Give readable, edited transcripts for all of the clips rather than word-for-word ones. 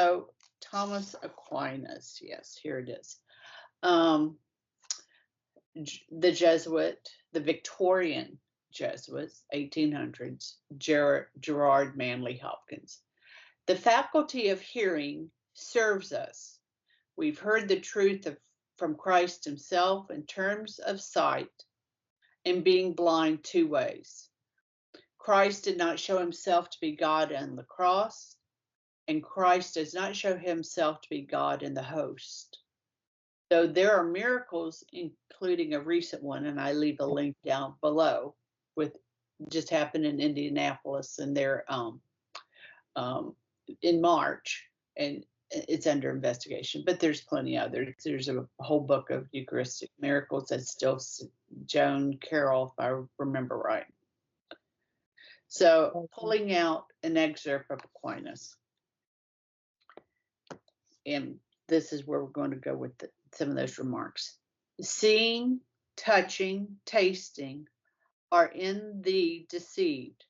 So Thomas Aquinas, yes, here it is. The Jesuit, the Victorian Jesuits, 1800s, Gerard Manley Hopkins. The faculty of hearing serves us. We've heard the truth from Christ himself in terms of sight and being blind two ways. Christ did not show himself to be God on the cross, and Christ does not show himself to be God in the host. Though there are miracles, including a recent one, and I leave a link down below, with just happened in Indianapolis, and they're in March, and it's under investigation. But there's plenty others. There's a whole book of Eucharistic miracles that's still Joan Carroll, if I remember right. So pulling out an excerpt of Aquinas, and this is where we're going to go with some of those remarks. Seeing, touching, tasting are in thee deceived.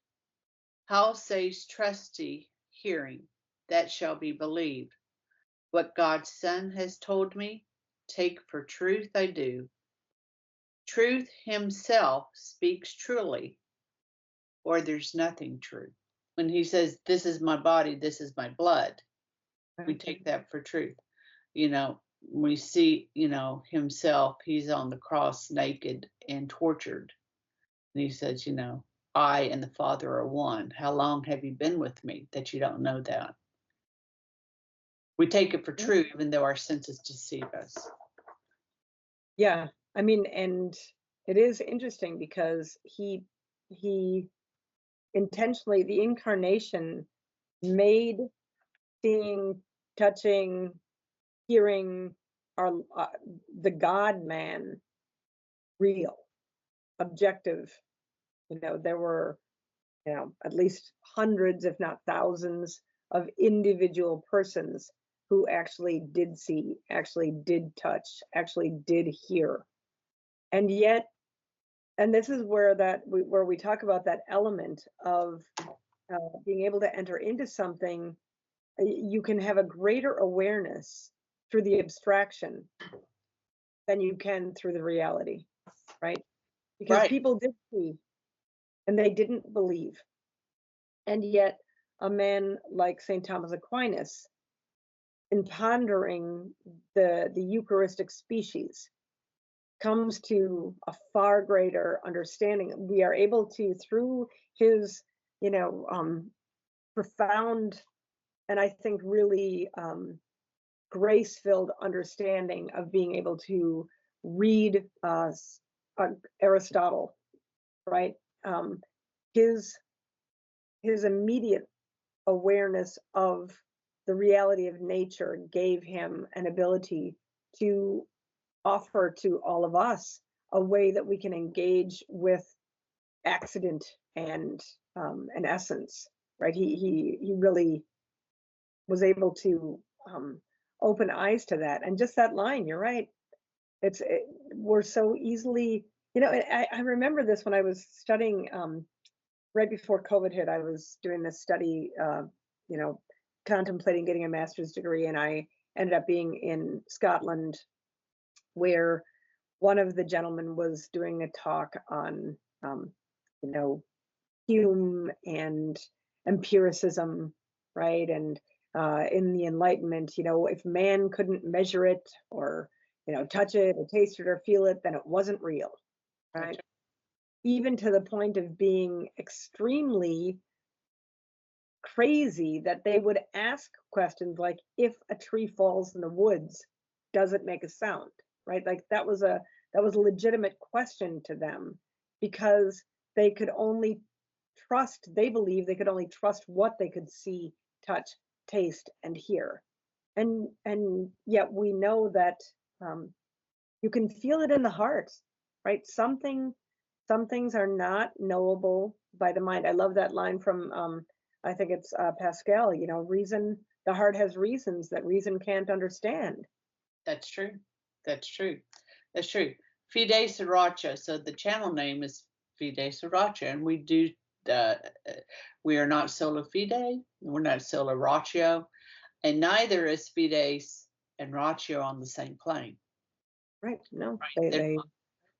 How says trusty hearing, that shall be believed? What God's Son has told me, take for truth I do. Truth himself speaks truly, or there's nothing true. When he says, this is my body, this is my blood, we take that for truth. We see, himself, he's on the cross naked and tortured. And he says, I and the Father are one. How long have you been with me that you don't know that? We take it for true, even though our senses deceive us. Yeah, I mean, and it is interesting because he intentionally, the incarnation made seeing, touching, hearing the God-man real, objective. There were, at least hundreds, if not thousands, of individual persons who actually did see, actually did touch, actually did hear. And yet, and this is where we talk about that element of being able to enter into something. You can have a greater awareness through the abstraction than you can through the reality, right? Because people did see and they didn't believe. And yet a man like St. Thomas Aquinas, in pondering the Eucharistic species, comes to a far greater understanding. We are able to, through his, profound and I think really grace-filled understanding of being able to read Aristotle, right? His immediate awareness of the reality of nature gave him an ability to offer to all of us a way that we can engage with accident and an essence, right? He really was able to open eyes to that. And just that line, you're right. We're so easily, I remember this when I was studying right before COVID hit. I was doing this study, contemplating getting a master's degree, and I ended up being in Scotland, where one of the gentlemen was doing a talk on, Hume and empiricism, right? And in the Enlightenment, if man couldn't measure it or, touch it or taste it or feel it, then it wasn't real, right? Even to the point of being extremely crazy that they would ask questions like, if a tree falls in the woods, does it make a sound, right? Like that was a legitimate question to them, because they could only trust, they believe they could only trust what they could see, touch, taste, and hear. And yet we know that you can feel it in the heart, right? Some things are not knowable by the mind. I love that line from I think it's Pascal, reason, the heart has reasons that reason can't understand. That's true. That's true. That's true. Fide Sriracha. So the channel name is Fide Sriracha, and we do. We are not sola fide. We're not sola ratio. And neither is Fides and Ratio on the same plane. Right. No, Right?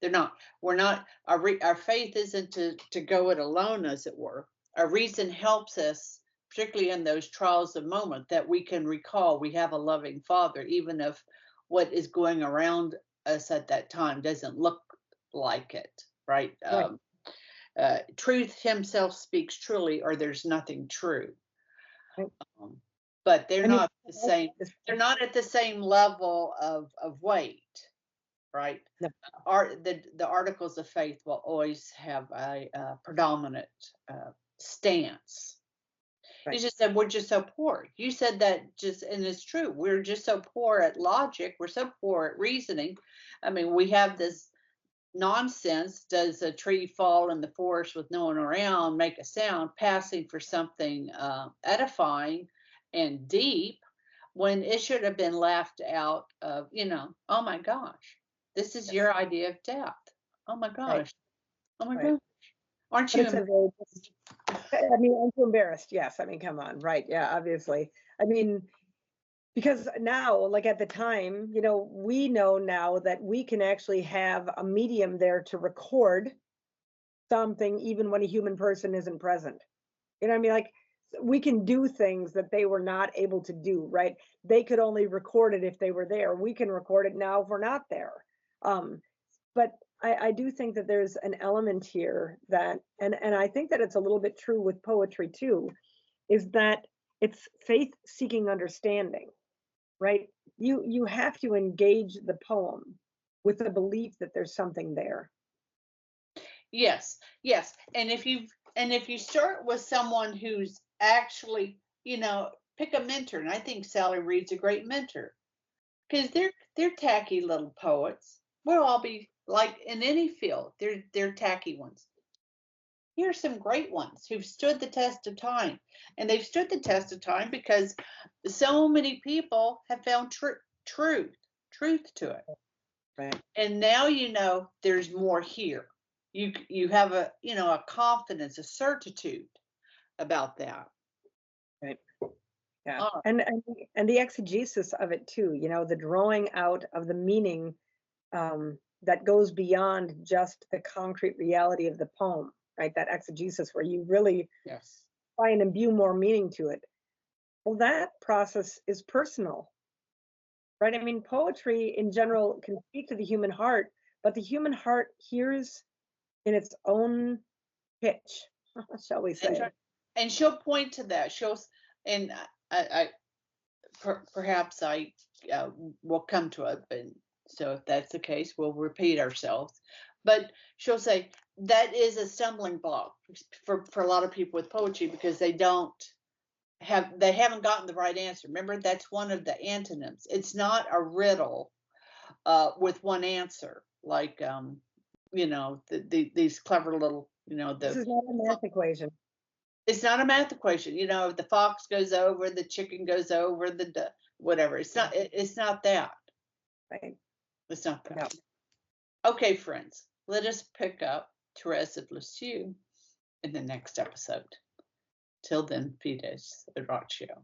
They're not. We're not. Our faith isn't to go it alone, as it were. Our reason helps us, particularly in those trials of moment, that we can recall we have a loving Father, even if what is going around us at that time doesn't look like it. Right. right. Truth himself speaks truly, or there's nothing true. Right. But they're I mean, not the same. They're not at the same level of weight. Right. no, The articles of faith will always have a predominant stance. You right. just said we're just so poor. You said that just, and it's true. We're just so poor at logic. We're so poor at reasoning. I mean, we have this nonsense. Does a tree fall in the forest with no one around make a sound, passing for something edifying and deep, when it should have been laughed out of, oh my gosh, this is Yes. your idea of death. Oh my Right. gosh. Oh my Right. gosh. Aren't But you it's a embarrassed? very, I mean, I'm too embarrassed. Yes. I mean, come on. Right. Yeah, obviously. I mean, because now, like at the time, we know now that we can actually have a medium there to record something even when a human person isn't present. You know what I mean? Like we can do things that they were not able to do, right? They could only record it if they were there. We can record it now if we're not there. But I do think that there's an element here that, and I think that it's a little bit true with poetry too, is that it's faith seeking understanding, right? You have to engage the poem with the belief that there's something there. Yes, yes. And if you start with someone who's actually, pick a mentor. And I think Sally Reed's a great mentor, because they're tacky little poets. We'll all be like in any field. They're tacky ones. Here are some great ones who've stood the test of time, and they've stood the test of time because so many people have found truth to it. Right. And now there's more here. You have a confidence, a certitude about that. Right. Yeah. Oh, And the exegesis of it too, the drawing out of the meaning that goes beyond just the concrete reality of the poem, right? That exegesis where you really yes. try and imbue more meaning to it. Well, that process is personal, right? I mean, poetry in general can speak to the human heart, but the human heart hears in its own pitch, shall we say. And she'll point to that. And perhaps I will come to it, but so if that's the case, we'll repeat ourselves. But she'll say that is a stumbling block for a lot of people with poetry, because they haven't gotten the right answer. Remember, that's one of the antonyms. It's not a riddle with one answer, like these clever little This is not a math equation. It's not a math equation. The fox goes over, the chicken goes over, the whatever. It's not that. Right. It's not that. No. Okay, friends, let us pick up Therese of Lisieux in the next episode. Till then, Fides et Ratio.